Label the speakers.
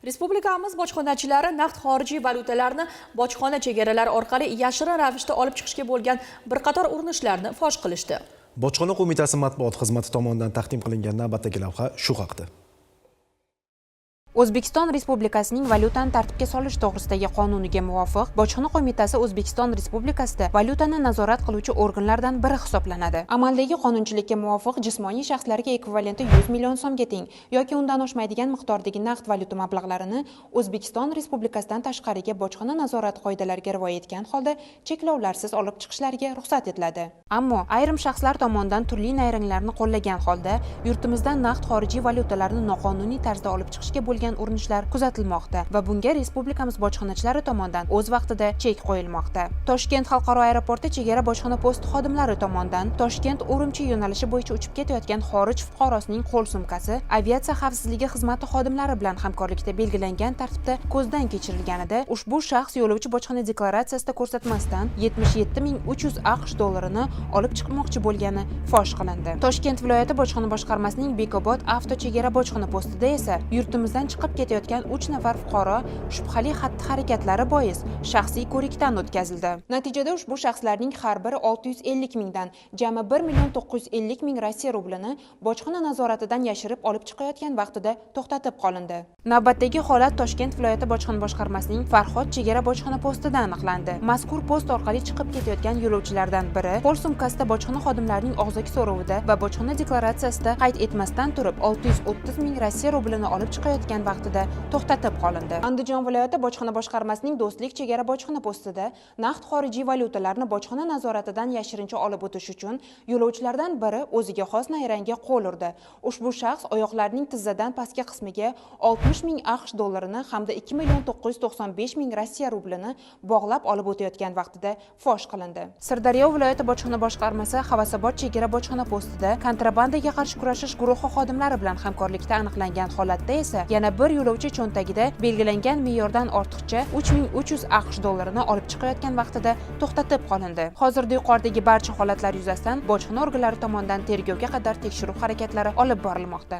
Speaker 1: Respublikamiz bojxonachilari naqd xorijiy valyutalarni bojxona chegaralari orqali yashirin ravishda olib chiqishga bo'lgan bir qator urinishlarni fosh qilishdi.
Speaker 2: Bojxona qo'mitasi matbuot xizmati tomonidan taqdim qilingan navbatdagi lavha shu haqda.
Speaker 3: O'zbekiston Respublikasining valyutani tartibga solish to'g'risidagi qonuniga muvofiq, Bojxona qo'mitasi O'zbekiston Respublikasida valyutani nazorat qiluvchi organlardan biri hisoblanadi. Amaldagi qonunchilikka muvofiq jismoniy shaxslarga ekvivalenti 100 million so'mga teng yoki undan oshmaydigan miqdordagi naqd valyuta mablag'larini O'zbekiston Respublikasidan tashqariga bojxona nazorati qoidalariga rioya etgan holda cheklovlarsiz olib chiqishlariga ruxsat etiladi. Ammo ayrim shaxslar tomonidan turli nayranglarni qo'llagan holda yurtimizdan naqd xorijiy valyutalarni noqonuniy tarzda olib chiqishga bo'lgan urinishlar kuzatilmoqda va bunga respublikamiz bojxonachilari tomonidan o'z vaqtida chek qo'yilmoqda. Toshkent xalqaro aeroporti chegara bojxona posti xodimlari tomonidan Toshkent-Urumchi yo'nalishi bo'yicha uchib ketayotgan xorij fuqarosining qo'l sumkasi aviatsiya xavfsizligi xizmati xodimlari bilan hamkorlikda belgilangan tartibda ko'zdan kechirilganida ushbu shaxs yo'lovchi bojxona deklaratsiyasida ko'rsatmasdan 77.300 AQSh dollarini olib chiqmoqchi bo'lgani fosh qilindi. Toshkent viloyati bojxona boshqarmasining Bekobod avto chegara bojxona postida esa yurtimizdan chiqib ketayotgan 3 nafar fuqaro shubhali xatti-harakatlari bois shaxsiy ko'rikdan o'tkazildi. Natijada ushbu shaxslarning har biri 650 mingdan jami 1.950 ming Rossiya rublini bojxona nazoratidan yashirib olib chiqayotgan vaqtida to'xtatib qolindi. Navbatdagi holat Toshkent viloyati bojxona boshqarmasining Farhod chegara bojxona postida aniqlandi. Mazkur post orqali chiqib ketayotgan yo'lovchilardan biri qo'l sumkasida bojxona xodimlarining og'zaki so'rovida va bojxona deklaratsiyasida qayd etmasdan turib 630 ming Rossiya rublini olib chiqayotgan vaqtida to'xtatib qolindi. Andijon viloyati bojxona boshqarmasining Do'stlik chegara bojxona postida naqd xorijiy valyutalarni bojxona nazoratidan yashirincha olib o'tish uchun yo'lovchilardan biri o'ziga xos nayrangga qo'l urdi. Ushbu shaxs oyoqlarining tizzadan pastki qismiga 60 ming AQSh dollarini hamda 2.995 ming Rossiya rublini bog'lab olib o'tayotgan vaqtida fosh qilindi. Sirdaryo viloyati bojxona boshqarmasi Havasobod chegara bojxona postida kontrabandaga qarshi kurashish guruhi xodimlari bilan hamkorlikda aniqlangan holatda esa yana bir yo'lovchi cho'ntagida belgilangan me'yordan ortiqcha 3300 AQSh dollarini olib chiqayotgan vaqtida to'xtatib qolindi. Hozirda yuqoridagi barcha holatlar yuzasidan bojxona organlari tomonidan tergovga qadar tekshiruv harakatlari olib borilmoqda.